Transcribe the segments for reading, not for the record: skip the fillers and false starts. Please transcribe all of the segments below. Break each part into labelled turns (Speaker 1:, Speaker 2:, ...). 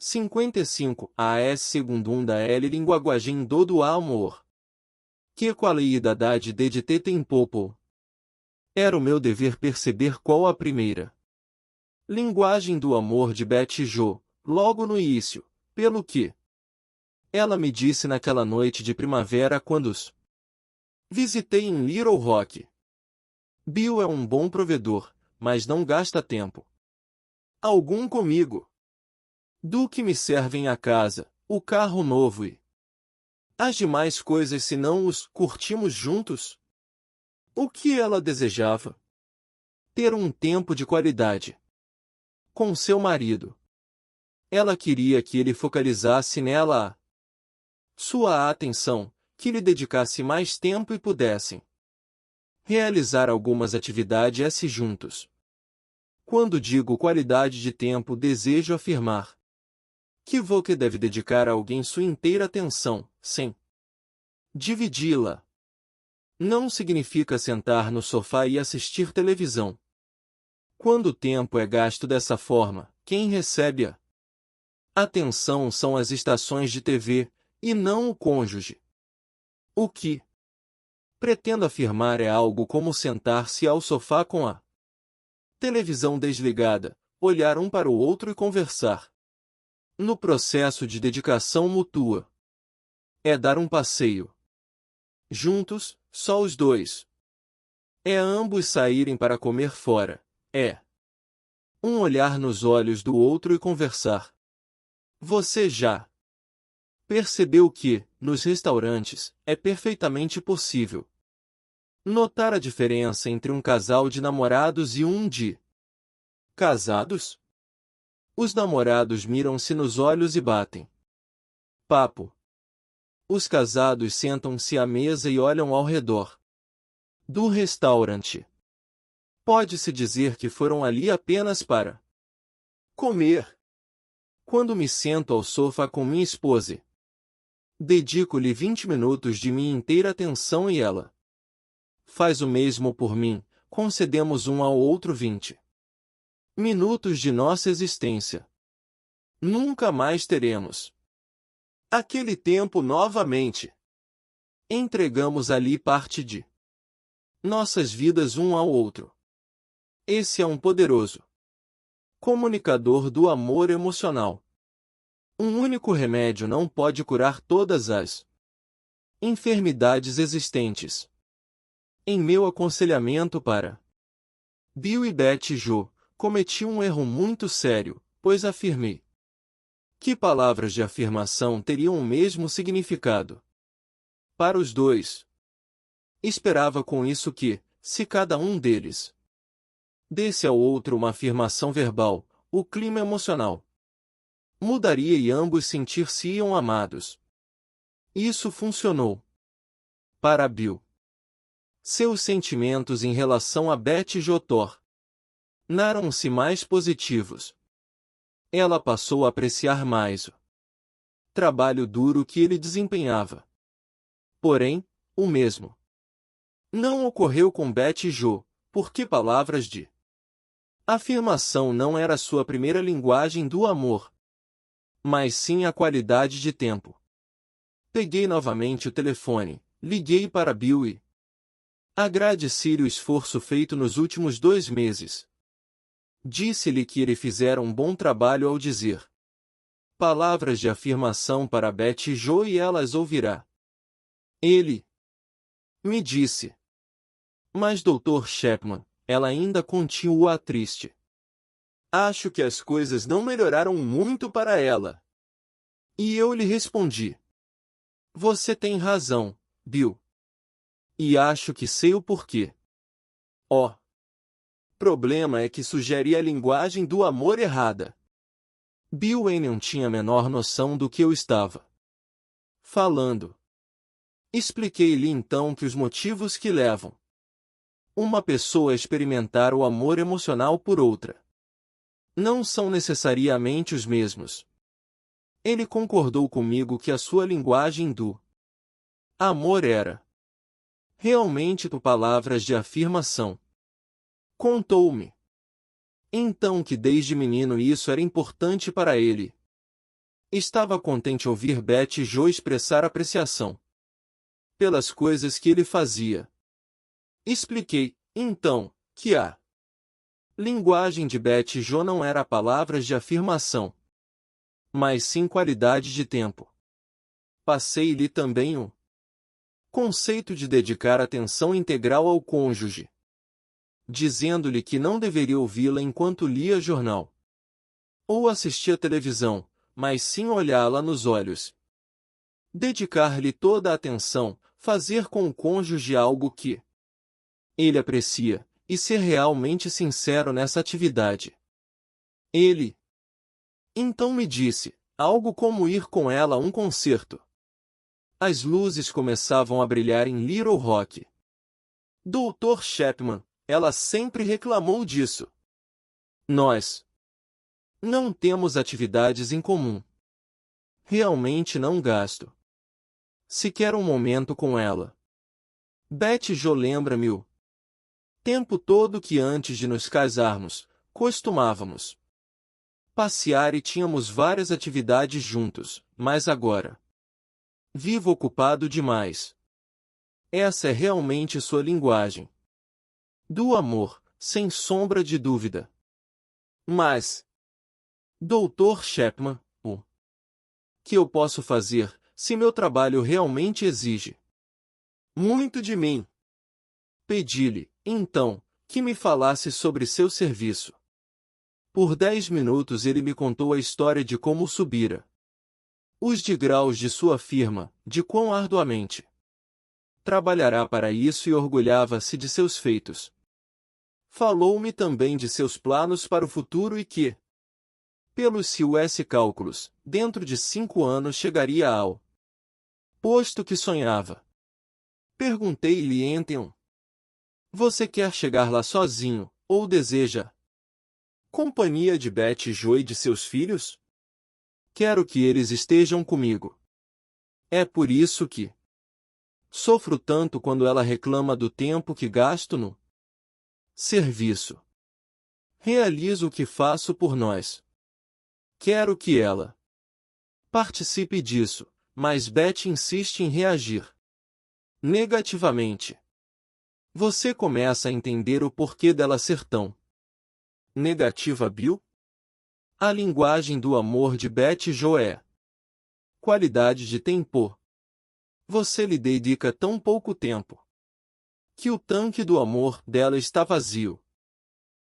Speaker 1: 55 AS segundunda L linguagem do amor. Que qualidade de tem popo. Era o meu dever perceber qual a primeira linguagem do amor de Betty Jo, logo no início, pelo que ela me disse naquela noite de primavera quando os visitei em Little Rock. Bill é um bom provedor, mas não gasta tempo algum comigo. Do que me servem a casa, o carro novo e as demais coisas se não os curtimos juntos? O que ela desejava? Ter um tempo de qualidade com seu marido. Ela queria que ele focalizasse nela a sua atenção, que lhe dedicasse mais tempo e pudessem realizar algumas atividades juntos. Quando digo qualidade de tempo, desejo afirmar que você deve dedicar a alguém sua inteira atenção, sem dividi-la. Não significa sentar no sofá e assistir televisão. Quando o tempo é gasto dessa forma, quem recebe a atenção são as estações de TV, e não o cônjuge. O que pretendo afirmar é algo como sentar-se ao sofá com a televisão desligada, olhar um para o outro e conversar. No processo de dedicação mútua, é dar um passeio juntos, só os dois. É ambos saírem para comer fora. É um olhar nos olhos do outro e conversar. Você já percebeu que, nos restaurantes, é perfeitamente possível notar a diferença entre um casal de namorados e um de casados? Os namorados miram-se nos olhos e batem papo. Os casados sentam-se à mesa e olham ao redor do restaurante. Pode-se dizer que foram ali apenas para comer. Quando me sento ao sofá com minha esposa, dedico-lhe 20 minutos de minha inteira atenção e ela faz o mesmo por mim. Concedemos um ao outro 20 minutos de nossa existência. Nunca mais teremos aquele tempo novamente. Entregamos ali parte de nossas vidas um ao outro. Esse é um poderoso comunicador do amor emocional. Um único remédio não pode curar todas as enfermidades existentes. Em meu aconselhamento para Bill e Betty Jo, cometi um erro muito sério, pois afirmei que palavras de afirmação teriam o mesmo significado para os dois. Esperava com isso que, se cada um deles desse ao outro uma afirmação verbal, o clima emocional mudaria e ambos sentir-se-iam amados. Isso funcionou para Bill. Seus sentimentos em relação a Betty Jo tornaram-se mais positivos. Ela passou a apreciar mais o trabalho duro que ele desempenhava. Porém, o mesmo não ocorreu com Betty Jo, porque palavras de afirmação não era sua primeira linguagem do amor, mas sim a qualidade de tempo. Peguei novamente o telefone, liguei para Bill e agradeci-lhe o esforço feito nos últimos 2 meses. Disse-lhe que ele fizera um bom trabalho ao dizer palavras de afirmação para Betty Jo e ela as ouvirá. Ele me disse: mas Dr. Chapman, ela ainda continua triste. Acho que as coisas não melhoraram muito para ela. E eu lhe respondi: você tem razão, Bill. E acho que sei o porquê. O problema é que sugere a linguagem do amor errada. Bill não tinha a menor noção do que eu estava falando. Expliquei-lhe então que os motivos que levam uma pessoa a experimentar o amor emocional por outra não são necessariamente os mesmos. Ele concordou comigo que a sua linguagem do amor era realmente por palavras de afirmação. Contou-me então que desde menino isso era importante para ele. Estava contente ouvir Betty Jo expressar apreciação pelas coisas que ele fazia. Expliquei, então, que a linguagem de Betty Jo não era palavras de afirmação, mas sim qualidade de tempo. Passei-lhe também o conceito de dedicar atenção integral ao cônjuge, dizendo-lhe que não deveria ouvi-la enquanto lia jornal ou assistia televisão, mas sim olhá-la nos olhos. Dedicar-lhe toda a atenção, fazer com o cônjuge algo que ele aprecia, e ser realmente sincero nessa atividade. Ele então me disse, algo como ir com ela a um concerto. As luzes começavam a brilhar em Little Rock. Dr. Chapman, ela sempre reclamou disso. Nós não temos atividades em comum. Realmente não gasto sequer um momento com ela. Betty Jo lembra-me o tempo todo que antes de nos casarmos, costumávamos passear e tínhamos várias atividades juntos, mas agora vivo ocupado demais. Essa é realmente sua linguagem do amor, sem sombra de dúvida. Mas, Dr. Chapman, o que eu posso fazer, se meu trabalho realmente exige muito de mim? Pedi-lhe, então, que me falasse sobre seu serviço. Por 10 minutos ele me contou a história de como subira os degraus de sua firma, de quão arduamente trabalhará para isso e orgulhava-se de seus feitos. Falou-me também de seus planos para o futuro e que, pelos seus cálculos, dentro de 5 anos chegaria ao posto que sonhava. Perguntei-lhe então, você quer chegar lá sozinho, ou deseja companhia de Betty Jo e de seus filhos? Quero que eles estejam comigo. É por isso que sofro tanto quando ela reclama do tempo que gasto no serviço. Realizo o que faço por nós. Quero que ela participe disso, mas Betty insiste em reagir negativamente. Você começa a entender o porquê dela ser tão negativa, Bill? A linguagem do amor de Betty Jo é qualidade de tempo. Você lhe dedica tão pouco tempo que o tanque do amor dela está vazio.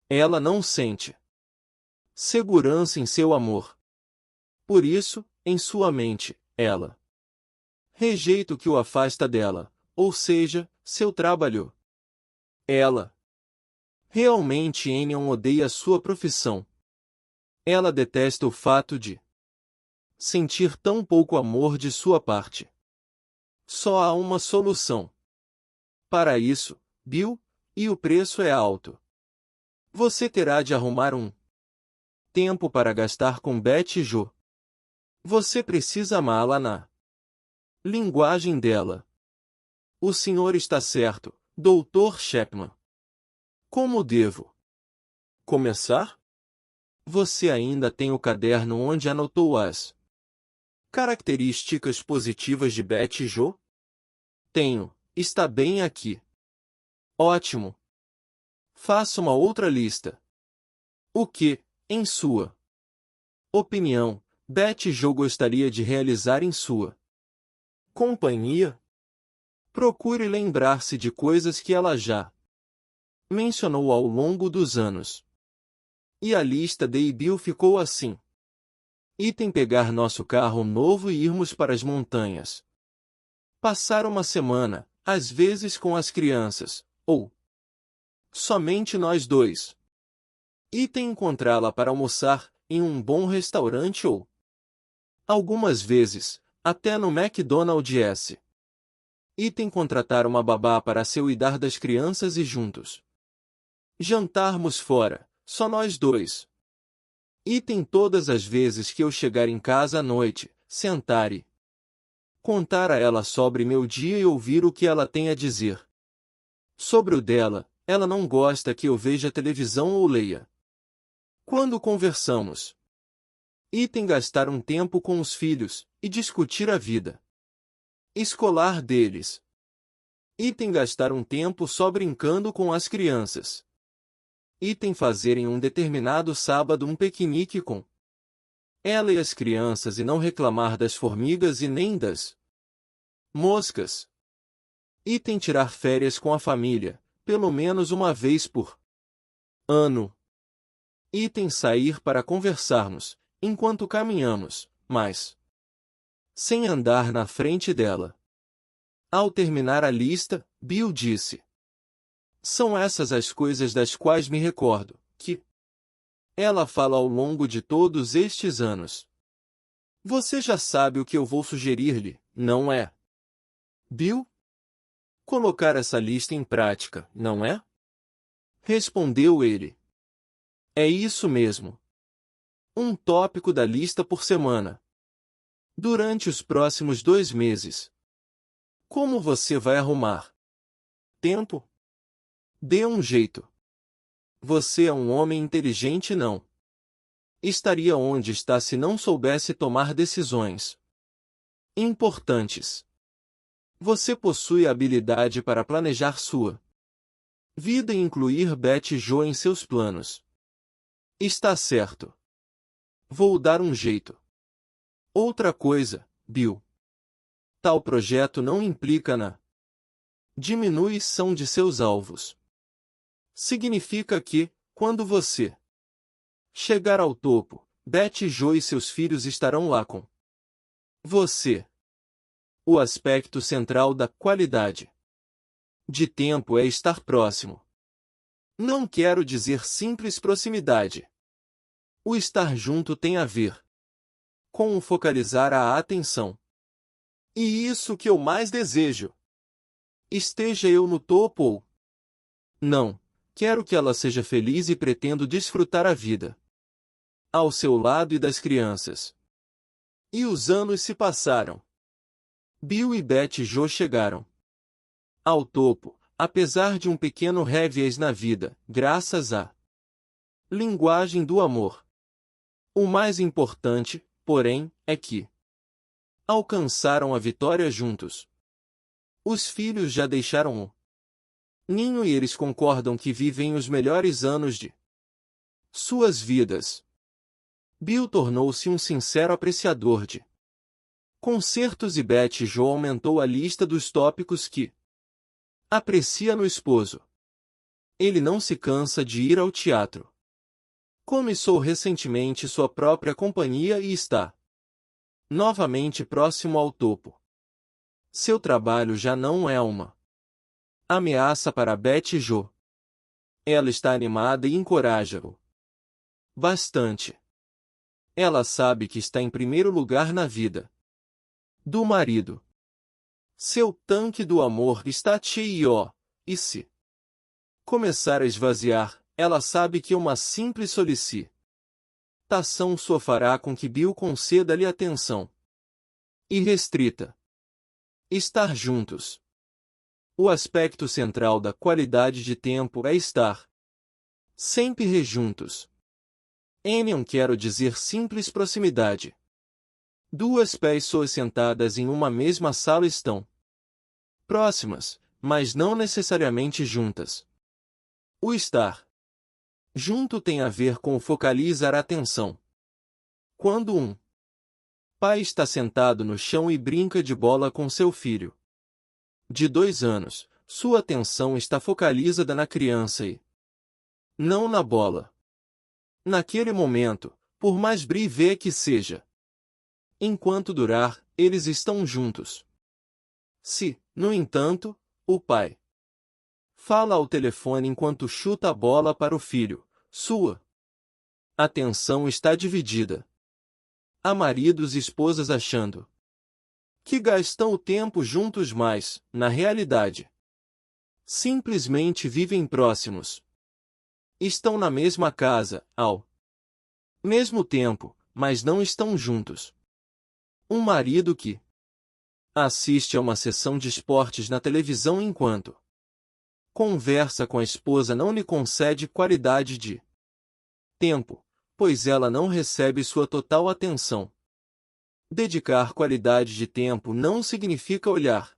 Speaker 1: Ela não sente segurança em seu amor. Por isso, em sua mente, ela rejeita o que o afasta dela, ou seja, seu trabalho. Ela realmente odeia sua profissão. Ela detesta o fato de sentir tão pouco amor de sua parte. Só há uma solução para isso, Bill, e o preço é alto. Você terá de arrumar um tempo para gastar com Betty Jo. Você precisa amá-la na linguagem dela. O senhor está certo, Dr. Chapman. Como devo começar? Você ainda tem o caderno onde anotou as características positivas de Betty Jo? Tenho, está bem aqui. Ótimo. Faça uma outra lista. O que, em sua opinião, Betty Jo gostaria de realizar em sua companhia? Procure lembrar-se de coisas que ela já mencionou ao longo dos anos. E a lista de Bill ficou assim. Item: pegar nosso carro novo e irmos para as montanhas. Passar uma semana, às vezes com as crianças, ou somente nós dois. Item: encontrá-la para almoçar, em um bom restaurante ou, algumas vezes, até no McDonald's. Item: contratar uma babá para se cuidar das crianças e juntos jantarmos fora, só nós dois. Item: todas as vezes que eu chegar em casa à noite, sentar e contar a ela sobre meu dia e ouvir o que ela tem a dizer sobre o dela. Ela não gosta que eu veja televisão ou leia. Quando conversamos, Item gastar um tempo com os filhos, e discutir a vida escolar deles. Item gastar um tempo só brincando com as crianças. Item fazer em um determinado sábado um piquenique com ela e as crianças e não reclamar das formigas e nem das moscas. Item tirar férias com a família, pelo menos uma vez por ano. Item sair para conversarmos, enquanto caminhamos, mas sem andar na frente dela. Ao terminar a lista, Bill disse: são essas as coisas das quais me recordo, que ela fala ao longo de todos estes anos. Você já sabe o que eu vou sugerir-lhe, não é, Bill? Colocar essa lista em prática, não é? Respondeu ele. É isso mesmo. Um tópico da lista por semana. Durante os próximos 2 meses. Como você vai arrumar tempo? Dê um jeito. Você é um homem inteligente, não? Estaria onde está se não soubesse tomar decisões importantes. Você possui a habilidade para planejar sua vida e incluir Betty Jo em seus planos. Está certo. Vou dar um jeito. Outra coisa, Bill. Tal projeto não implica na diminuição de seus alvos. Significa que, quando você chegar ao topo, Betty Jo e seus filhos estarão lá com você. O aspecto central da qualidade de tempo é estar próximo. Não quero dizer simples proximidade. O estar junto tem a ver com o focalizar a atenção. E isso que eu mais desejo. Esteja eu no topo ou não, quero que ela seja feliz e pretendo desfrutar a vida ao seu lado e das crianças. E os anos se passaram. Bill e Betty Jo chegaram ao topo, apesar de um pequeno revés na vida, graças à linguagem do amor. O mais importante, porém, é que alcançaram a vitória juntos. Os filhos já deixaram o ninho e eles concordam que vivem os melhores anos de suas vidas. Bill tornou-se um sincero apreciador de concertos e Betty Jo aumentou a lista dos tópicos que aprecia no esposo. Ele não se cansa de ir ao teatro. Começou recentemente sua própria companhia e está novamente próximo ao topo. Seu trabalho já não é uma ameaça para Betty Jo. Ela está animada e encoraja-o bastante. Ela sabe que está em primeiro lugar na vida do marido. Seu tanque do amor está cheio, e se começar a esvaziar, ela sabe que uma simples solicitação sua fará com que Bill conceda-lhe atenção irrestrita. Estar juntos. O aspecto central da qualidade de tempo é estar sempre juntos. Não quero dizer simples proximidade. Duas pessoas sentadas em uma mesma sala estão próximas, mas não necessariamente juntas. O estar junto tem a ver com focalizar a atenção. Quando um pai está sentado no chão e brinca de bola com seu filho de 2 anos, sua atenção está focalizada na criança e não na bola. Naquele momento, por mais breve que seja, enquanto durar, eles estão juntos. Se, no entanto, o pai fala ao telefone enquanto chuta a bola para o filho, sua atenção está dividida. Há maridos e esposas achando que gastam o tempo juntos, mas, na realidade, simplesmente vivem próximos. Estão na mesma casa, ao mesmo tempo, mas não estão juntos. Um marido que assiste a uma sessão de esportes na televisão enquanto conversa com a esposa não lhe concede qualidade de tempo, pois ela não recebe sua total atenção. Dedicar qualidade de tempo não significa olhar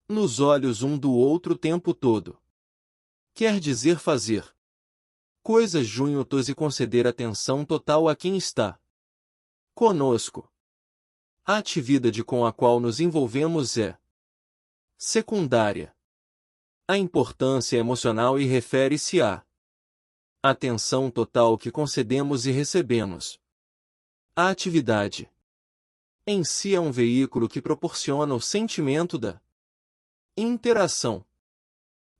Speaker 1: nos olhos um do outro o tempo todo. Quer dizer fazer coisas juntos e conceder atenção total a quem está conosco. A atividade com a qual nos envolvemos é secundária. A importância emocional e refere-se à atenção total que concedemos e recebemos. A atividade em si é um veículo que proporciona o sentimento da interação.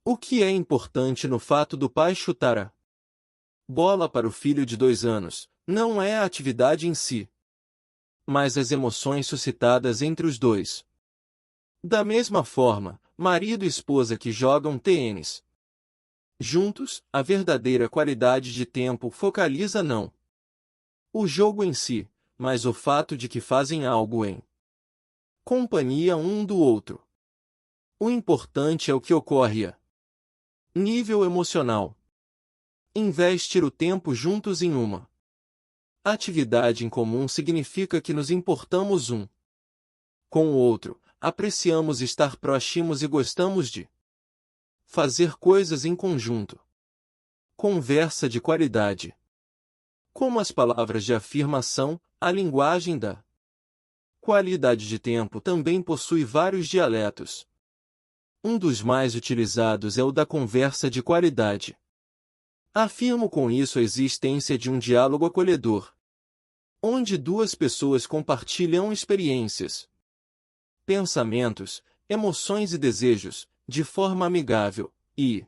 Speaker 1: O que é importante no fato do pai chutar a bola para o filho de 2 anos, não é a atividade em si, mas as emoções suscitadas entre os dois. Da mesma forma, marido e esposa que jogam tênis juntos, a verdadeira qualidade de tempo focaliza não o jogo em si, mas o fato de que fazem algo em companhia um do outro. O importante é o que ocorre a nível emocional. Investir o tempo juntos em uma atividade em comum significa que nos importamos um com o outro, apreciamos estar próximos e gostamos de fazer coisas em conjunto. Conversa de qualidade. Como as palavras de afirmação, a linguagem da qualidade de tempo também possui vários dialetos. Um dos mais utilizados é o da conversa de qualidade. Afirmo com isso a existência de um diálogo acolhedor, onde 2 pessoas compartilham experiências, pensamentos, emoções e desejos, de forma amigável, e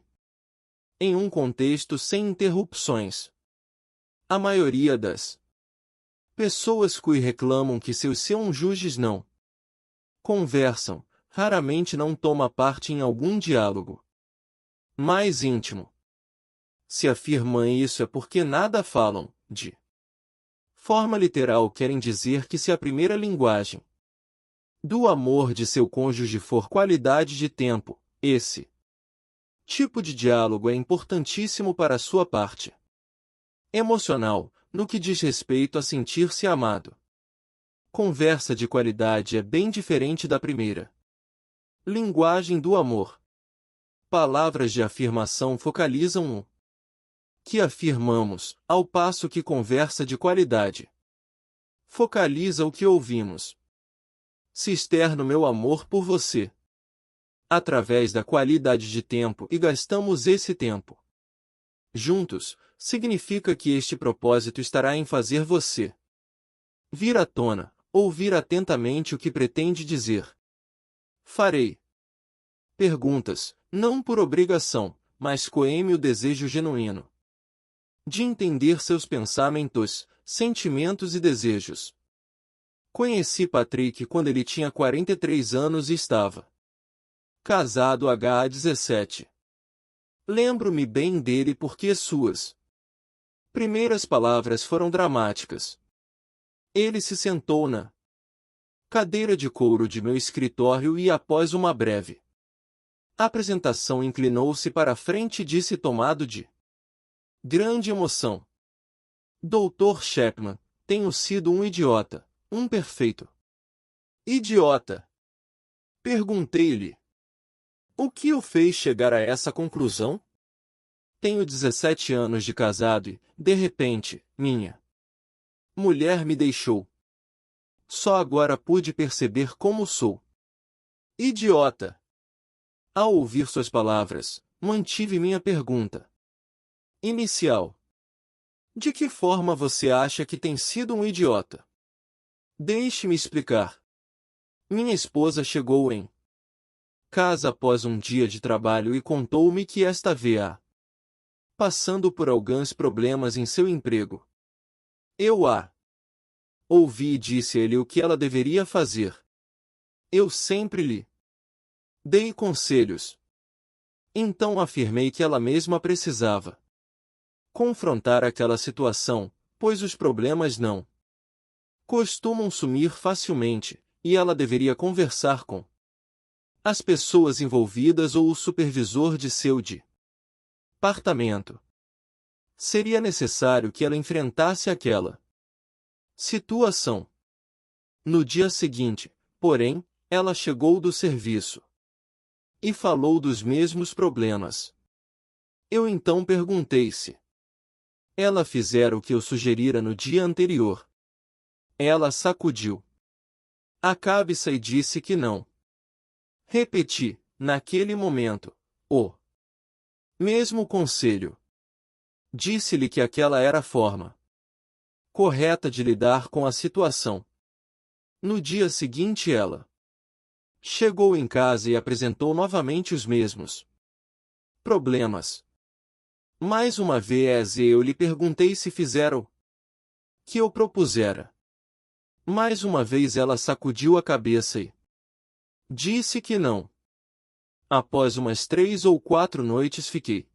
Speaker 1: em um contexto sem interrupções. A maioria das pessoas que reclamam que seus cônjuges não conversam, raramente não toma parte em algum diálogo mais íntimo. Se afirmam isso é porque nada falam, de forma literal querem dizer que se a primeira linguagem do amor de seu cônjuge for qualidade de tempo, esse tipo de diálogo é importantíssimo para a sua parte emocional, no que diz respeito a sentir-se amado. Conversa de qualidade é bem diferente da primeira linguagem do amor. Palavras de afirmação focalizam o que afirmamos, ao passo que conversa de qualidade focaliza o que ouvimos. Se externo meu amor por você através da qualidade de tempo e gastamos esse tempo juntos, significa que este propósito estará em fazer você vir à tona, ouvir atentamente o que pretende dizer. Farei perguntas, não por obrigação, mas coeme o desejo genuíno de entender seus pensamentos, sentimentos e desejos. Conheci Patrick quando ele tinha 43 anos e estava casado há 17. Lembro-me bem dele porque suas primeiras palavras foram dramáticas. Ele se sentou na cadeira de couro de meu escritório e após uma breve apresentação inclinou-se para a frente e disse tomado de grande emoção: Dr. Chapman, tenho sido um idiota, um perfeito idiota. Perguntei-lhe: o que o fez chegar a essa conclusão? Tenho 17 anos de casado e, de repente, minha mulher me deixou. Só agora pude perceber como sou idiota. Ao ouvir suas palavras, mantive minha pergunta inicial. De que forma você acha que tem sido um idiota? Deixe-me explicar. Minha esposa chegou em casa após um dia de trabalho e contou-me que esta veio passando por alguns problemas em seu emprego. Eu a ouvi e disse-lhe o que ela deveria fazer. Eu sempre lhe dei conselhos. Então afirmei que ela mesma precisava confrontar aquela situação, pois os problemas não costumam sumir facilmente, e ela deveria conversar com as pessoas envolvidas ou o supervisor de seu departamento. Seria necessário que ela enfrentasse aquela situação. No dia seguinte, porém, ela chegou do serviço e falou dos mesmos problemas. Eu então perguntei se ela fizera o que eu sugerira no dia anterior. Ela sacudiu a cabeça e disse que não. Repeti, naquele momento, o mesmo conselho. Disse-lhe que aquela era a forma correta de lidar com a situação. No dia seguinte ela chegou em casa e apresentou novamente os mesmos problemas. Mais uma vez eu lhe perguntei se fizera o que eu propusera. Mais uma vez ela sacudiu a cabeça e disse que não. Após umas 3 ou 4 noites fiquei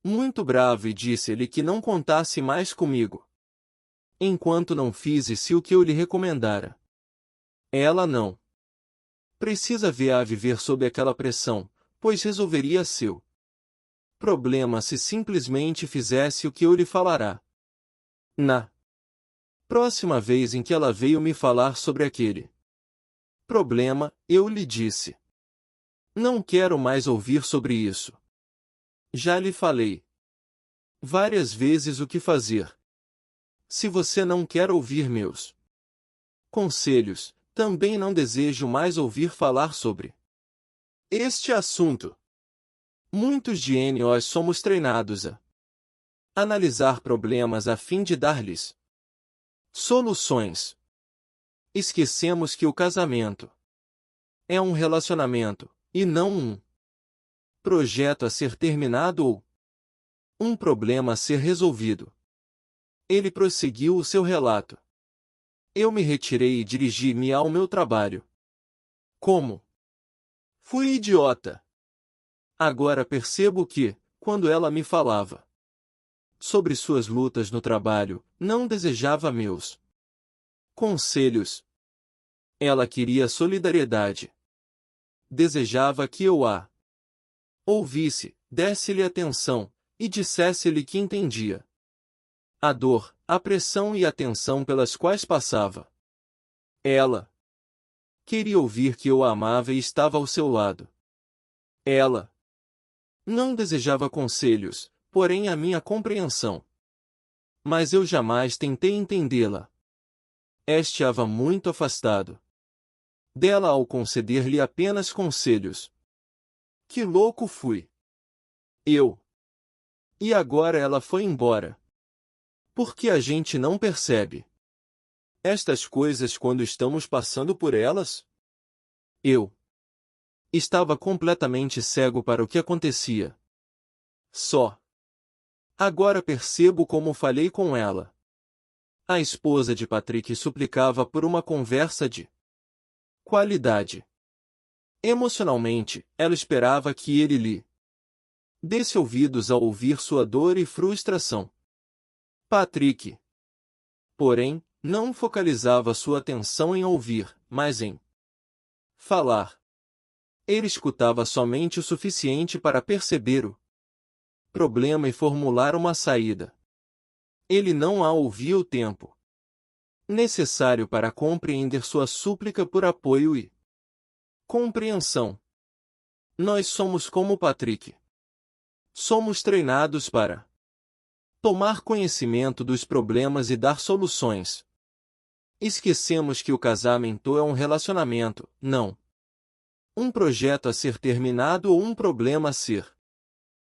Speaker 1: muito bravo e disse-lhe que não contasse mais comigo enquanto não fizesse o que eu lhe recomendara. Ela não precisa ver a viver sob aquela pressão, pois resolveria seu problema se simplesmente fizesse o que eu lhe falará. Na próxima vez em que ela veio me falar sobre aquele problema, eu lhe disse: não quero mais ouvir sobre isso. Já lhe falei várias vezes o que fazer. Se você não quer ouvir meus conselhos, também não desejo mais ouvir falar sobre este assunto. Muitos de nós somos treinados a analisar problemas a fim de dar-lhes soluções. Esquecemos que o casamento é um relacionamento, e não um projeto a ser terminado ou um problema a ser resolvido. Ele prosseguiu o seu relato. Eu me retirei e dirigi-me ao meu trabalho. Como fui idiota! Agora percebo que, quando ela me falava sobre suas lutas no trabalho, não desejava meus conselhos. Ela queria solidariedade. Desejava que eu a ouvisse, desse-lhe atenção, e dissesse-lhe que entendia a dor, a pressão e a tensão pelas quais passava. Ela queria ouvir que eu a amava e estava ao seu lado. Ela não desejava conselhos, porém a minha compreensão. Mas eu jamais tentei entendê-la. Estava muito afastado dela ao conceder-lhe apenas conselhos. Que louco fui! Eu. E agora ela foi embora. Por que a gente não percebe estas coisas quando estamos passando por elas? Eu estava completamente cego para o que acontecia. Só agora percebo como falhei com ela. A esposa de Patrick suplicava por uma conversa de qualidade. Emocionalmente, ela esperava que ele lhe desse ouvidos ao ouvir sua dor e frustração. Patrick, porém, não focalizava sua atenção em ouvir, mas em falar. Ele escutava somente o suficiente para perceber o problema e formular uma saída. Ele não a ouvia o tempo necessário para compreender sua súplica por apoio e compreensão. Nós somos como Patrick. Somos treinados para tomar conhecimento dos problemas e dar soluções. Esquecemos que o casamento é um relacionamento, não um projeto a ser terminado ou um problema a ser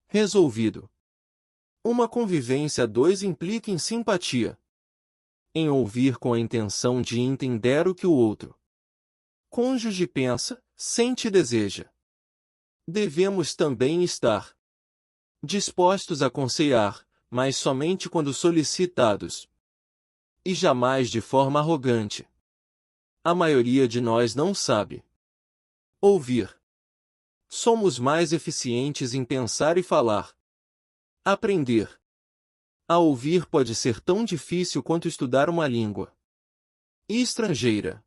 Speaker 1: resolvido. Uma convivência a dois implica em simpatia, em ouvir com a intenção de entender o que o outro cônjuge pensa, sente e deseja. Devemos também estar dispostos a aconselhar, mas somente quando solicitados, e jamais de forma arrogante. A maioria de nós não sabe ouvir. Somos mais eficientes em pensar e falar. Aprender a ouvir pode ser tão difícil quanto estudar uma língua estrangeira.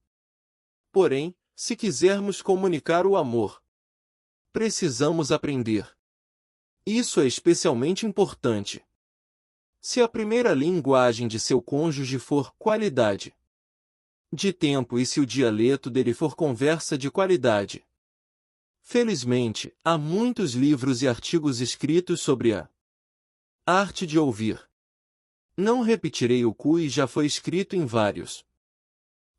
Speaker 1: Porém, se quisermos comunicar o amor, precisamos aprender. Isso é especialmente importante Se a primeira linguagem de seu cônjuge for qualidade de tempo e se o dialeto dele for conversa de qualidade. Felizmente, há muitos livros e artigos escritos sobre a arte de ouvir. Não repetirei o que já foi escrito em vários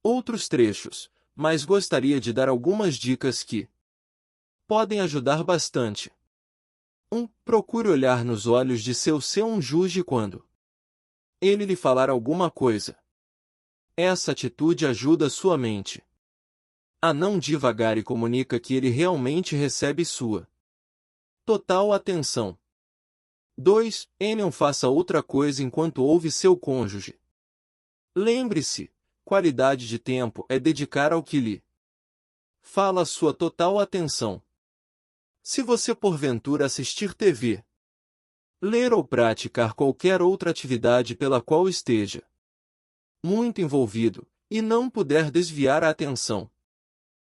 Speaker 1: outros trechos, mas gostaria de dar algumas dicas que podem ajudar bastante. 1. Procure olhar nos olhos de seu cônjuge quando ele lhe falar alguma coisa. Essa atitude ajuda sua mente a não divagar e comunica que ele realmente recebe sua total atenção. 2. Não faça outra coisa enquanto ouve seu cônjuge. Lembre-se, qualidade de tempo é dedicar ao que lhe fala sua total atenção. Se você porventura assistir TV, ler ou praticar qualquer outra atividade pela qual esteja muito envolvido, e não puder desviar a atenção,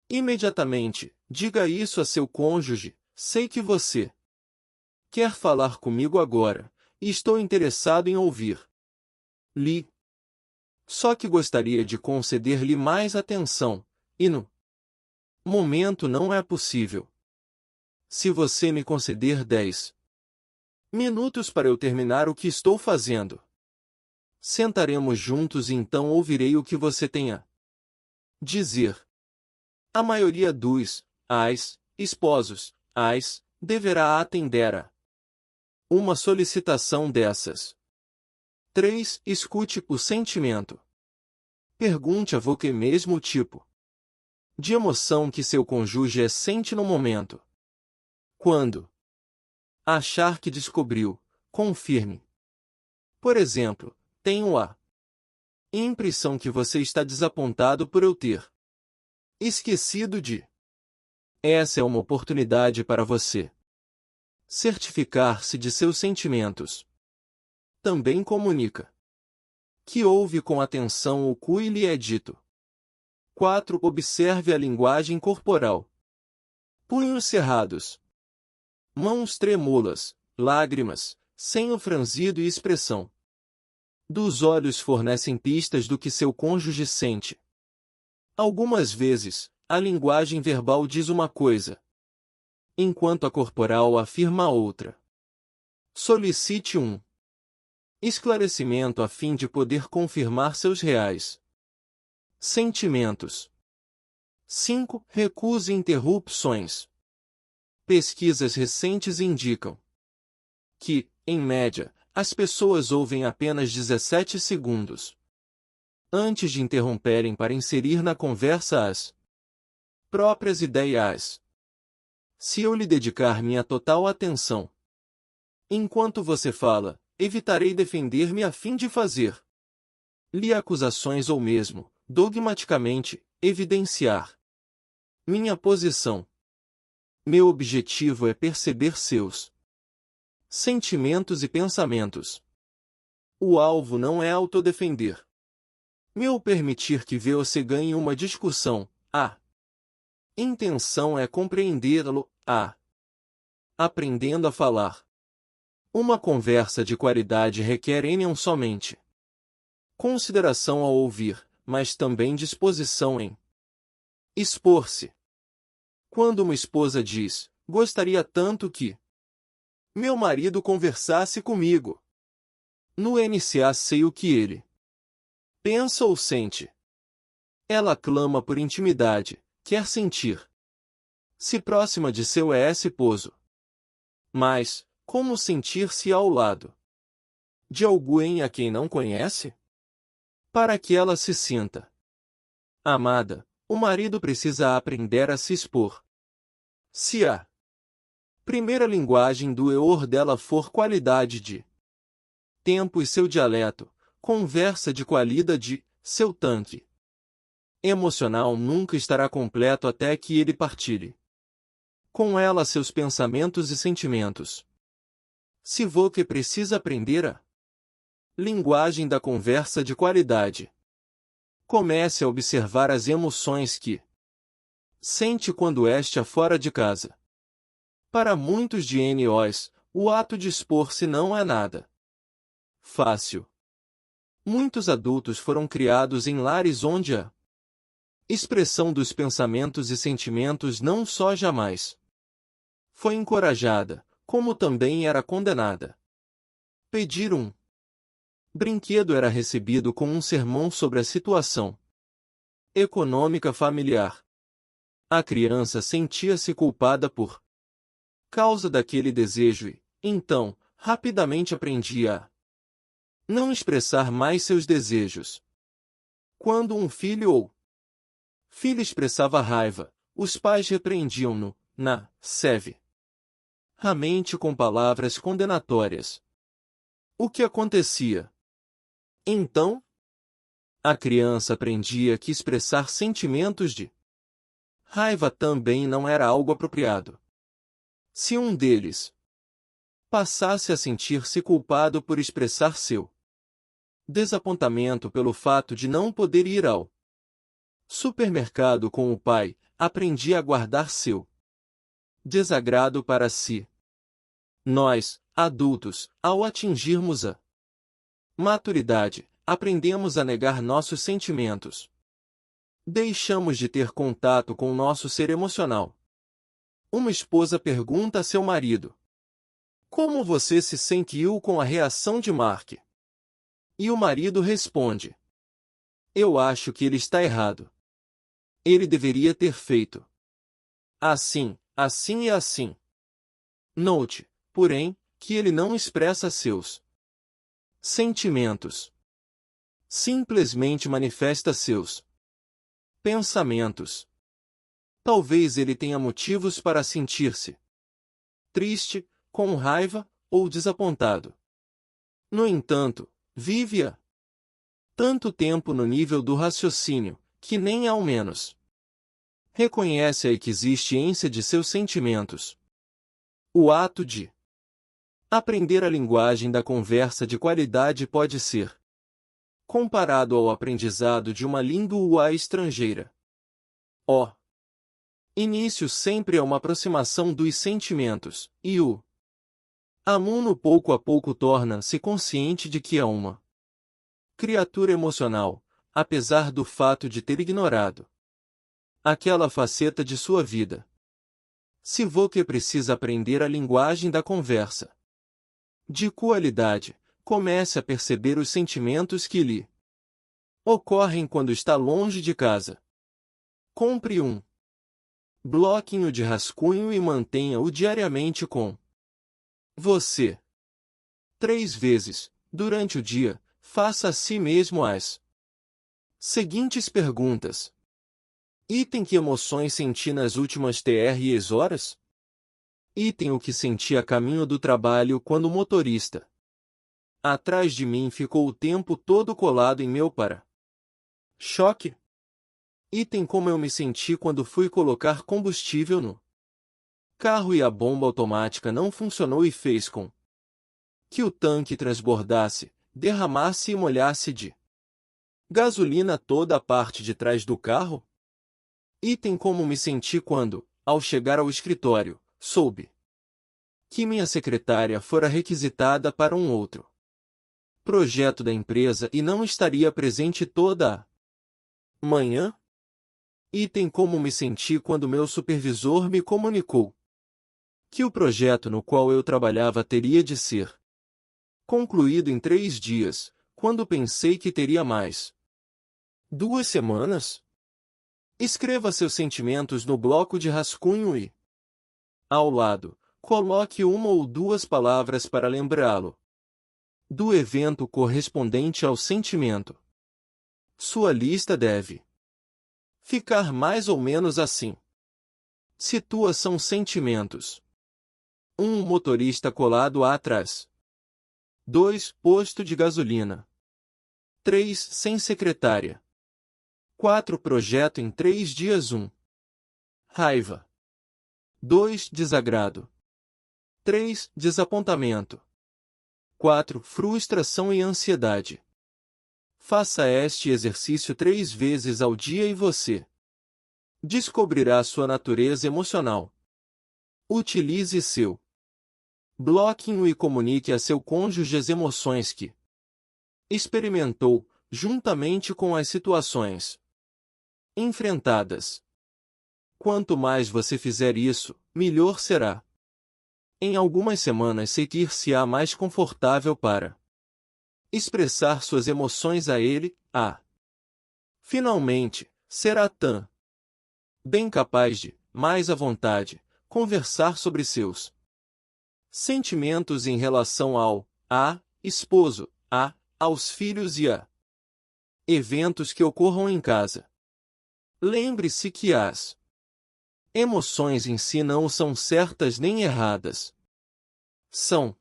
Speaker 1: imediatamente, diga isso a seu cônjuge: sei que você quer falar comigo agora, e estou interessado em ouvir-lhe. Só que gostaria de conceder-lhe mais atenção, e no momento não é possível. Se você me conceder 10 minutos para eu terminar o que estou fazendo, sentaremos juntos e então ouvirei o que você tem a dizer. A maioria dos esposos deverá atender a uma solicitação dessas. 3. Escute o sentimento. Pergunte a você mesmo o tipo de emoção que seu cônjuge sente no momento. Quando achar que descobriu, confirme. Por exemplo, tenho a impressão que você está desapontado por eu ter esquecido de. Essa é uma oportunidade para você certificar-se de seus sentimentos. Também comunica que ouve com atenção o que lhe é dito. 4. Observe a linguagem corporal. Punhos cerrados, mãos trêmulas, lágrimas, senho franzido e expressão dos olhos fornecem pistas do que seu cônjuge sente. Algumas vezes, a linguagem verbal diz uma coisa, enquanto a corporal afirma outra. Solicite um esclarecimento a fim de poder confirmar seus reais sentimentos. 5. Recuse interrupções. Pesquisas recentes indicam que, em média, as pessoas ouvem apenas 17 segundos antes de interromperem para inserir na conversa as próprias ideias. Se eu lhe dedicar minha total atenção enquanto você fala, evitarei defender-me a fim de fazer-lhe acusações ou mesmo, dogmaticamente, evidenciar minha posição. Meu objetivo é perceber seus sentimentos e pensamentos. O alvo não é autodefender. Meu permitir que você ganhe uma discussão. A intenção é compreendê-lo. Aprendendo a falar. Uma conversa de qualidade requer não somente consideração ao ouvir, mas também disposição em expor-se. Quando uma esposa diz, gostaria tanto que meu marido conversasse comigo. No NCA sei o que ele pensa ou sente. Ela clama por intimidade, quer sentir-se próxima de seu esposo. Mas, como sentir-se ao lado de alguém a quem não conhece? Para que ela se sinta amada, o marido precisa aprender a se expor. Se a primeira linguagem do eu dela for qualidade de tempo e seu dialeto, conversa de qualidade, seu tanque emocional nunca estará completo até que ele partilhe com ela seus pensamentos e sentimentos. Se você precisa aprender a linguagem da conversa de qualidade, comece a observar as emoções que sente quando está fora de casa. Para muitos de nós, o ato de expor-se não é nada fácil. Muitos adultos foram criados em lares onde a expressão dos pensamentos e sentimentos não só jamais foi encorajada, como também era condenada. Pedir um brinquedo era recebido com um sermão sobre a situação econômica familiar. A criança sentia-se culpada por causa daquele desejo e, então, rapidamente aprendia a não expressar mais seus desejos. Quando um filho ou filha expressava raiva, os pais repreendiam-no, ramente com palavras condenatórias. O que acontecia? Então, a criança aprendia que expressar sentimentos de raiva também não era algo apropriado. Se um deles passasse a sentir-se culpado por expressar seu desapontamento pelo fato de não poder ir ao supermercado com o pai, aprendia a guardar seu desagrado para si. Nós, adultos, ao atingirmos a maturidade, aprendemos a negar nossos sentimentos. Deixamos de ter contato com o nosso ser emocional. Uma esposa pergunta a seu marido: como você se sentiu com a reação de Mark? E o marido responde: eu acho que ele está errado. Ele deveria ter feito assim, assim e assim. Note, porém, que ele não expressa seus sentimentos. Simplesmente manifesta seus pensamentos. Talvez ele tenha motivos para sentir-se triste, com raiva ou desapontado. No entanto, vive há tanto tempo no nível do raciocínio, que nem ao menos reconhece a existência de seus sentimentos. O ato de aprender a linguagem da conversa de qualidade pode ser comparado ao aprendizado de uma língua estrangeira. O início sempre é uma aproximação dos sentimentos, e o aluno pouco a pouco torna-se consciente de que é uma criatura emocional, apesar do fato de ter ignorado aquela faceta de sua vida. Se você precisa aprender a linguagem da conversa de qualidade, comece a perceber os sentimentos que lhe ocorrem quando está longe de casa. Compre um bloquinho de rascunho e mantenha-o diariamente com você. 3 vezes, durante o dia, faça a si mesmo as seguintes perguntas. Item: que emoções senti nas últimas 3 horas? Item: o que senti a caminho do trabalho quando o motorista atrás de mim ficou o tempo todo colado em meu para-choque? Item: como eu me senti quando fui colocar combustível no carro e a bomba automática não funcionou e fez com que o tanque transbordasse, derramasse e molhasse de gasolina toda a parte de trás do carro? Item: como me senti quando, ao chegar ao escritório, soube que minha secretária fora requisitada para um outro projeto da empresa e não estaria presente toda a manhã? Item: como me senti quando meu supervisor me comunicou que o projeto no qual eu trabalhava teria de ser concluído em 3 dias, quando pensei que teria mais 2 semanas? Escreva seus sentimentos no bloco de rascunho e, ao lado, coloque 1 ou 2 palavras para lembrá-lo do evento correspondente ao sentimento. Sua lista deve ficar mais ou menos assim. Situação: sentimentos. 1. Motorista colado atrás. 2. Posto de gasolina. 3. Sem secretária. 4. Projeto em 3 dias. 1. Raiva. 2. Desagrado. 3. Desapontamento. 4. Frustração e ansiedade. Faça este exercício 3 vezes ao dia e você descobrirá sua natureza emocional. Utilize seu bloquinho e comunique a seu cônjuge as emoções que experimentou, juntamente com as situações enfrentadas. Quanto mais você fizer isso, melhor será. Em algumas semanas sentir-se-á mais confortável para expressar suas emoções a ele, finalmente, será tão bem capaz de, mais à vontade, conversar sobre seus sentimentos em relação ao esposo, aos filhos e a eventos que ocorram em casa. Lembre-se que as emoções em si não são certas nem erradas. São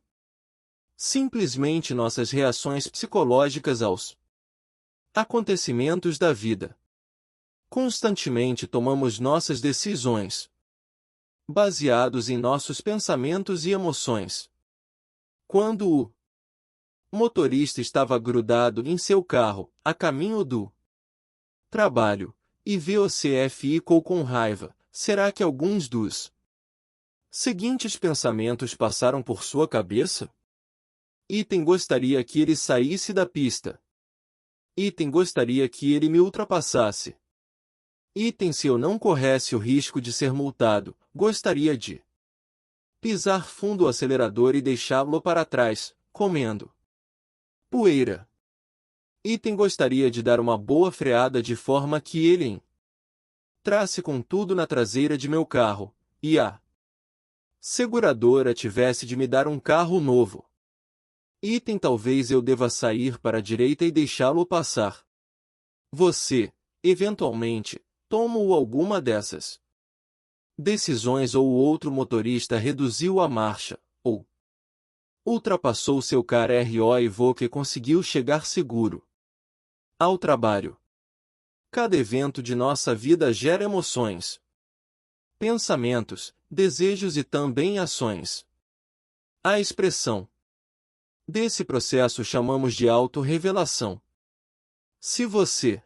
Speaker 1: simplesmente nossas reações psicológicas aos acontecimentos da vida. Constantemente tomamos nossas decisões baseados em nossos pensamentos e emoções. Quando o motorista estava grudado em seu carro, a caminho do trabalho, e você ficou com raiva, será que alguns dos seguintes pensamentos passaram por sua cabeça? Item gostaria que ele saísse da pista. Item gostaria que ele me ultrapassasse. Item se eu não corresse o risco de ser multado, gostaria de pisar fundo o acelerador e deixá-lo para trás, comendo poeira. Item gostaria de dar uma boa freada de forma que ele entrasse com tudo na traseira de meu carro, e a seguradora tivesse de me dar um carro novo. Item talvez eu deva sair para a direita e deixá-lo passar. Você, eventualmente, tomou alguma dessas decisões ou o outro motorista reduziu a marcha, ou ultrapassou seu carro e você conseguiu chegar seguro ao trabalho. Cada evento de nossa vida gera emoções, pensamentos, desejos e também ações. A expressão desse processo chamamos de autorrevelação. Se você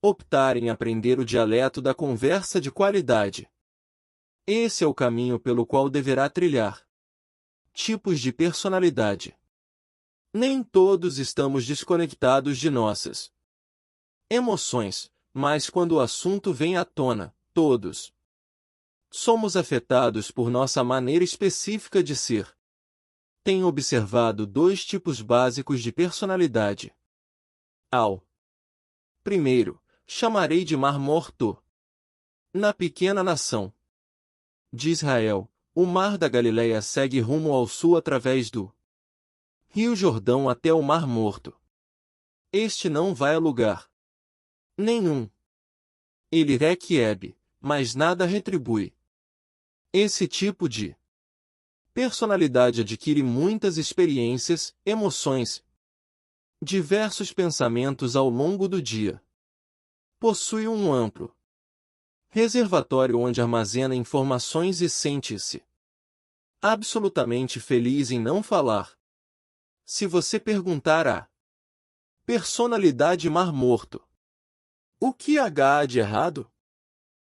Speaker 1: optar em aprender o dialeto da conversa de qualidade, esse é o caminho pelo qual deverá trilhar. Tipos de personalidade. Nem todos estamos desconectados de nossas emoções, mas quando o assunto vem à tona, todos somos afetados por nossa maneira específica de ser. Tenho observado dois tipos básicos de personalidade. Ao primeiro, chamarei de Mar Morto. Na pequena nação de Israel, o Mar da Galileia segue rumo ao sul através do Rio Jordão até o Mar Morto. Este não vai a lugar nenhum. Ele requiebe, mas nada retribui. Esse tipo de personalidade adquire muitas experiências, emoções, diversos pensamentos ao longo do dia. Possui um amplo reservatório onde armazena informações e sente-se absolutamente feliz em não falar. Se você perguntar à personalidade Mar Morto, o que há de errado?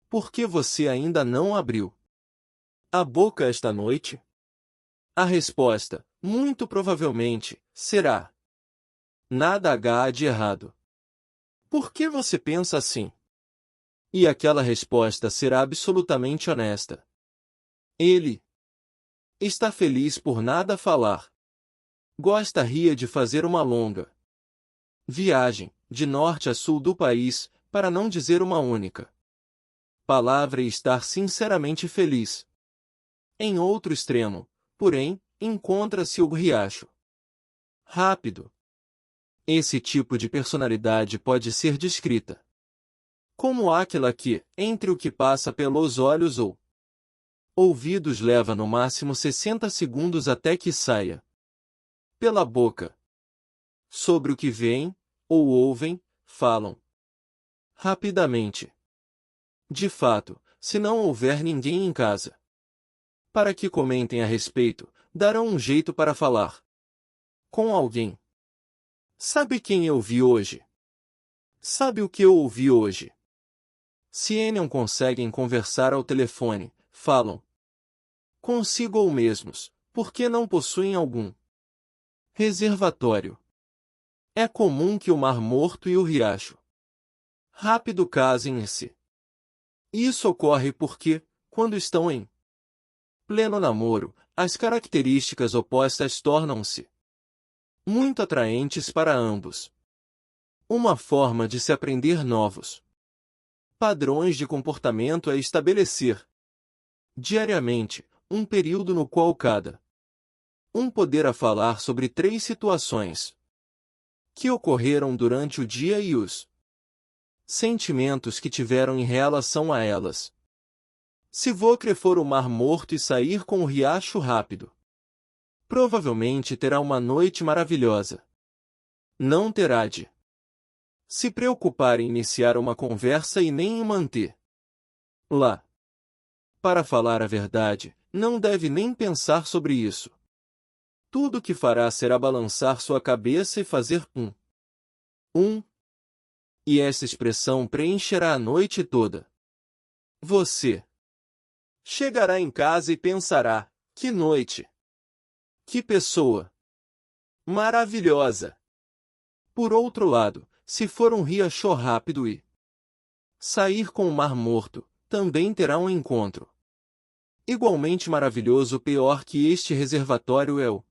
Speaker 1: Por que você ainda não abriu a boca esta noite? A resposta, muito provavelmente, será: nada há de errado. Por que você pensa assim? E aquela resposta será absolutamente honesta. Ele está feliz por nada falar. Gostaria de fazer uma longa viagem, de norte a sul do país, para não dizer uma única palavra e estar sinceramente feliz. Em outro extremo, porém, encontra-se o riacho rápido. Esse tipo de personalidade pode ser descrita como aquela que, entre o que passa pelos olhos ou ouvidos leva no máximo 60 segundos até que saia pela boca. Sobre o que veem, ou ouvem, falam rapidamente. De fato, se não houver ninguém em casa para que comentem a respeito, darão um jeito para falar com alguém. Sabe quem eu vi hoje? Sabe o que eu ouvi hoje? Se não conseguem conversar ao telefone, falam consigo ou mesmos, porque não possuem algum reservatório É comum que o Mar Morto e o Riacho Rápido casem-se. Isso ocorre porque, quando estão em pleno namoro, as características opostas tornam-se muito atraentes para ambos. Uma forma de se aprender novos padrões de comportamento é estabelecer diariamente um período no qual cada um poderá falar sobre 3 situações que ocorreram durante o dia e os sentimentos que tiveram em relação a elas. Se você for o Mar Morto e sair com o Riacho Rápido, provavelmente terá uma noite maravilhosa. Não terá de se preocupar em iniciar uma conversa e nem em manter lá. Para falar a verdade, não deve nem pensar sobre isso. Tudo o que fará será balançar sua cabeça e fazer e essa expressão preencherá a noite toda. Você chegará em casa e pensará: que noite! Que pessoa maravilhosa! Por outro lado, se for um riacho rápido e sair com o Mar Morto, também terá um encontro igualmente maravilhoso. Pior que este reservatório é o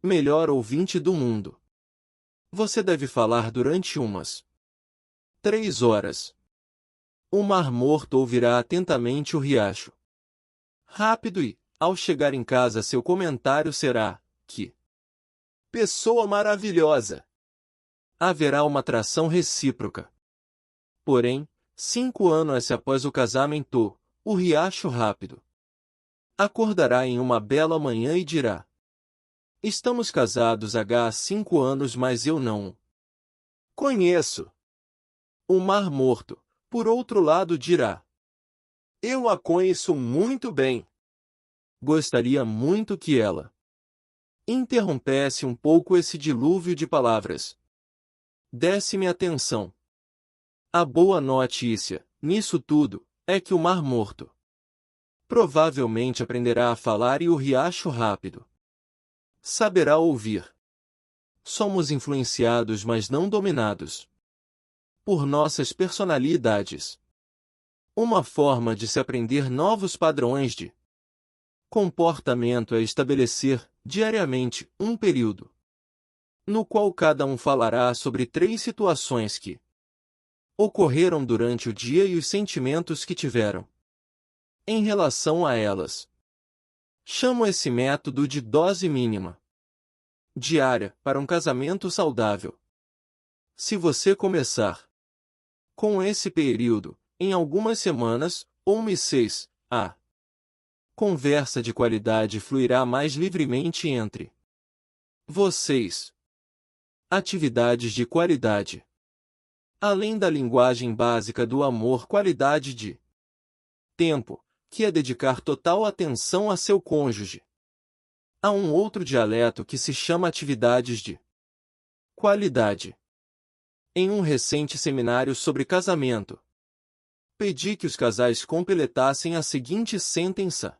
Speaker 1: melhor ouvinte do mundo. Você deve falar durante umas 3 horas. O Mar Morto ouvirá atentamente o riacho rápido e, ao chegar em casa, seu comentário será: que pessoa maravilhosa! Haverá uma atração recíproca. Porém, 5 anos após o casamento, o Riacho Rápido acordará em uma bela manhã e dirá: estamos casados há 5 anos, mas eu não conheço. O Mar Morto, por outro lado, dirá: eu a conheço muito bem. Gostaria muito que ela interrompesse um pouco esse dilúvio de palavras. Desse-me atenção. A boa notícia, nisso tudo, é que o Mar Morto provavelmente aprenderá a falar e o Riacho Rápido saberá ouvir. Somos influenciados, mas não dominados por nossas personalidades. Uma forma de se aprender novos padrões de comportamento é estabelecer, diariamente, um período no qual cada um falará sobre 3 situações que ocorreram durante o dia e os sentimentos que tiveram em relação a elas. Chamo esse método de dose mínima diária para um casamento saudável. Se você começar com esse período, em algumas semanas, ou meses, a conversa de qualidade fluirá mais livremente entre vocês. Atividades de qualidade. Além da linguagem básica do amor, qualidade de tempo, que é dedicar total atenção a seu cônjuge. Há um outro dialeto que se chama atividades de qualidade. Em um recente seminário sobre casamento, pedi que os casais completassem a seguinte sentença: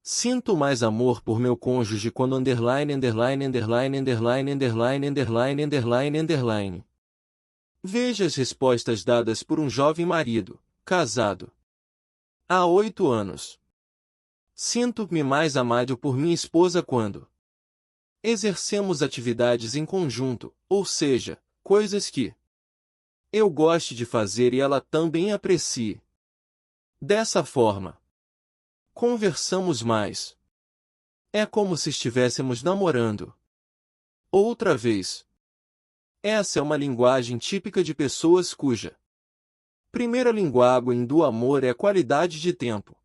Speaker 1: sinto mais amor por meu cônjuge quando underline, underline, underline, underline, underline, underline, underline, underline. Veja as respostas dadas por um jovem marido, casado há 8 anos. Sinto-me mais amado por minha esposa quando exercemos atividades em conjunto, ou seja, coisas que eu goste de fazer e ela também aprecie. Dessa forma, conversamos mais. É como se estivéssemos namorando. Outra vez. Essa é uma linguagem típica de pessoas cuja primeira linguagem do amor é a qualidade de tempo.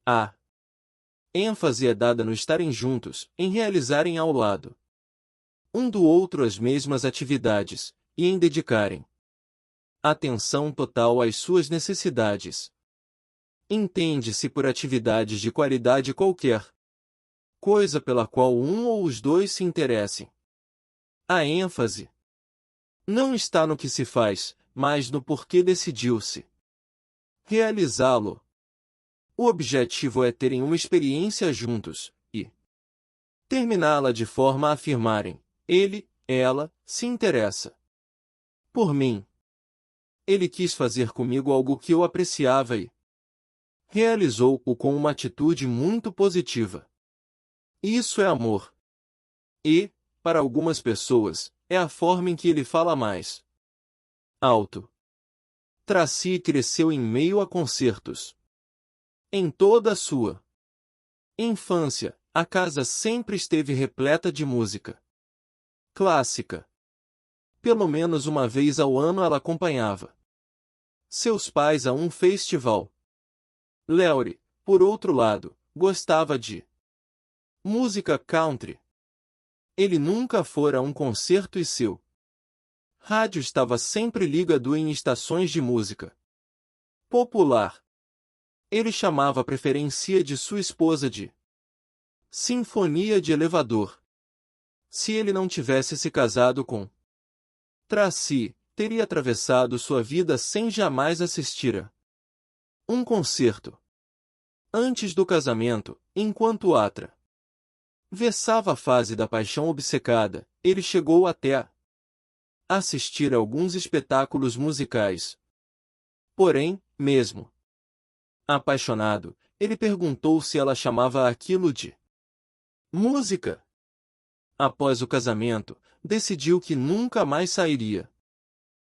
Speaker 1: A ênfase é dada no estarem juntos, em realizarem ao lado um do outro as mesmas atividades, e em dedicarem atenção total às suas necessidades. Entende-se por atividades de qualidade qualquer coisa pela qual um ou os dois se interessem. A ênfase não está no que se faz, mas no porquê decidiu-se realizá-lo. O objetivo é terem uma experiência juntos, e terminá-la de forma a afirmarem: ele, Ela se interessa por mim. Ele quis fazer comigo algo que eu apreciava e realizou-o com uma atitude muito positiva. Isso é amor. E, para algumas pessoas, é a forma em que ele fala mais alto. Tracy cresceu em meio a concertos. Em toda a sua infância, a casa sempre esteve repleta de música clássica. Pelo menos uma vez ao ano ela acompanhava seus pais a um festival. Laurie, por outro lado, gostava de música country. Ele nunca fora a um concerto e seu rádio estava sempre ligado em estações de música popular. Ele chamava a preferência de sua esposa de sinfonia de elevador. Se ele não tivesse se casado com Tracy, teria atravessado sua vida sem jamais assistir a um concerto. Antes do casamento, enquanto Atra versava a fase da paixão obcecada, ele chegou até a assistir a alguns espetáculos musicais. Porém, mesmo apaixonado, ele perguntou se ela chamava aquilo de música. Após o casamento, decidiu que nunca mais sairia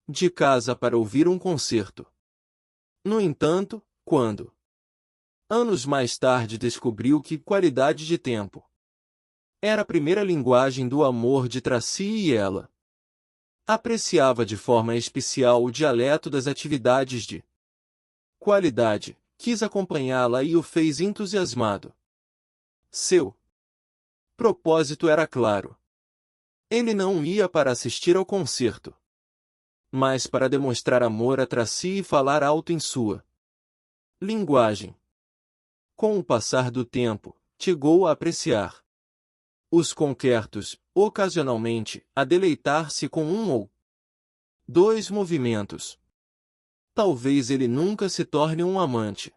Speaker 1: de casa para ouvir um concerto. No entanto, quando anos mais tarde descobriu que qualidade de tempo era a primeira linguagem do amor de Tracy e ela apreciava de forma especial o dialeto das atividades de qualidade, quis acompanhá-la e o fez entusiasmado. Seu propósito era claro. Ele não ia para assistir ao concerto, mas para demonstrar amor a Tracy e falar alto em sua linguagem. Com o passar do tempo, chegou a apreciar os concertos, ocasionalmente, a deleitar-se com um ou dois movimentos. Talvez ele nunca se torne um amante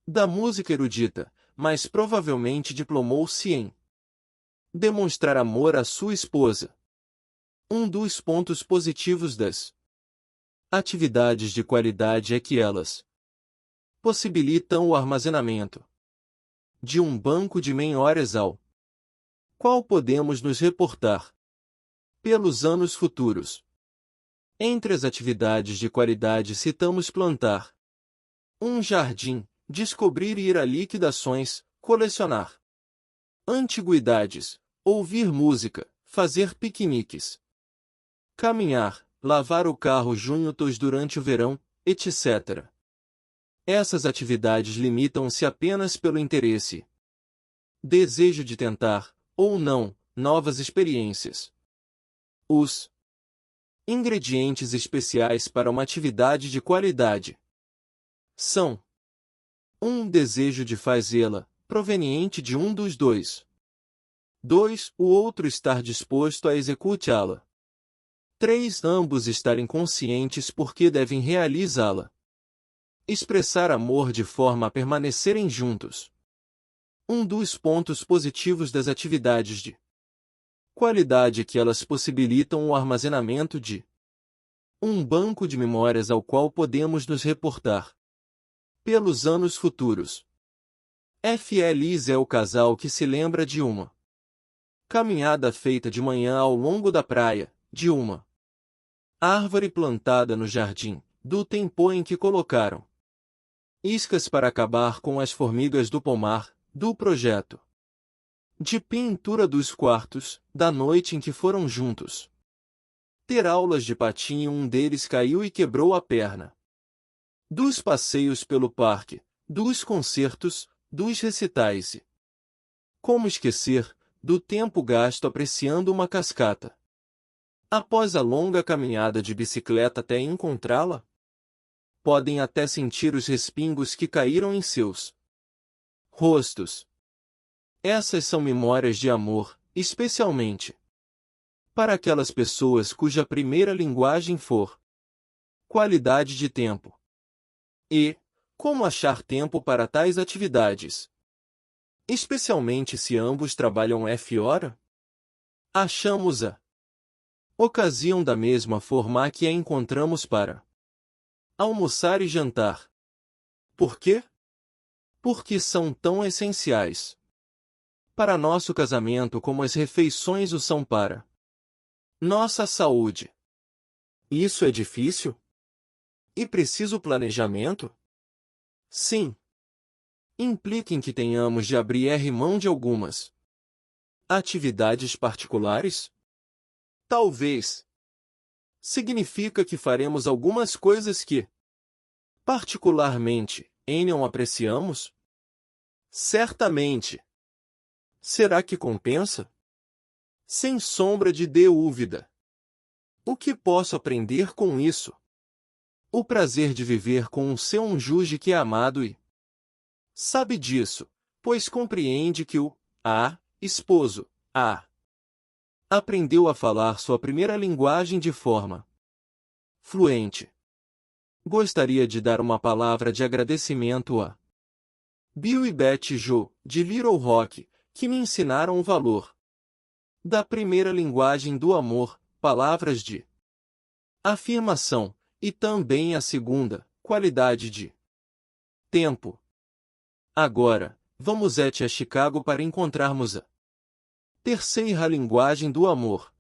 Speaker 1: da música erudita, mas provavelmente diplomou-se em demonstrar amor à sua esposa. Um dos pontos positivos das atividades de qualidade é que elas possibilitam o armazenamento de um banco de memórias ao qual podemos nos reportar pelos anos futuros. Entre as atividades de qualidade citamos plantar um jardim, descobrir e ir a liquidações, colecionar antiguidades, ouvir música, fazer piqueniques, caminhar, lavar o carro juntos durante o verão, etc. Essas atividades limitam-se apenas pelo interesse, desejo de tentar, ou não, novas experiências. Os ingredientes especiais para uma atividade de qualidade são um desejo de fazê-la, proveniente de um dos dois. 2. O outro estar disposto a executá-la. 3. Ambos estarem conscientes porque devem realizá-la. Expressar amor de forma a permanecerem juntos. Um dos pontos positivos das atividades de qualidade é que elas possibilitam o armazenamento de um banco de memórias ao qual podemos nos reportar pelos anos futuros. Feliz é o casal que se lembra de uma caminhada feita de manhã ao longo da praia, de uma árvore plantada no jardim, do tempo em que colocaram iscas para acabar com as formigas do pomar, do projeto de pintura dos quartos, da noite em que foram juntos ter aulas de patins e um deles caiu e quebrou a perna. Dos passeios pelo parque, dos concertos, dos recitais e, como esquecer, do tempo gasto apreciando uma cascata. Após a longa caminhada de bicicleta até encontrá-la, podem até sentir os respingos que caíram em seus rostos. Essas são memórias de amor, especialmente para aquelas pessoas cuja primeira linguagem for qualidade de tempo. E como achar tempo para tais atividades? Especialmente se ambos trabalham fora? Achamos-a ocasião da mesma forma que a encontramos para almoçar e jantar. Por quê? Porque são tão essenciais para nosso casamento como as refeições o são para nossa saúde. Isso é difícil? E preciso planejamento? Sim. Implica em que tenhamos de abrir mão de algumas atividades particulares? Talvez. Significa que faremos algumas coisas que, particularmente, não apreciamos? Certamente. Será que compensa? Sem sombra de dúvida. O que posso aprender com isso? O prazer de viver com um seu cônjuge que é amado e sabe disso, pois compreende que o esposo aprendeu a falar sua primeira linguagem de forma fluente. Gostaria de dar uma palavra de agradecimento a Bill e Betty Jo, de Little Rock, que me ensinaram o valor da primeira linguagem do amor, palavras de afirmação, e também a segunda, qualidade de tempo. Agora, vamos a Chicago para encontrarmos a terceira linguagem do amor.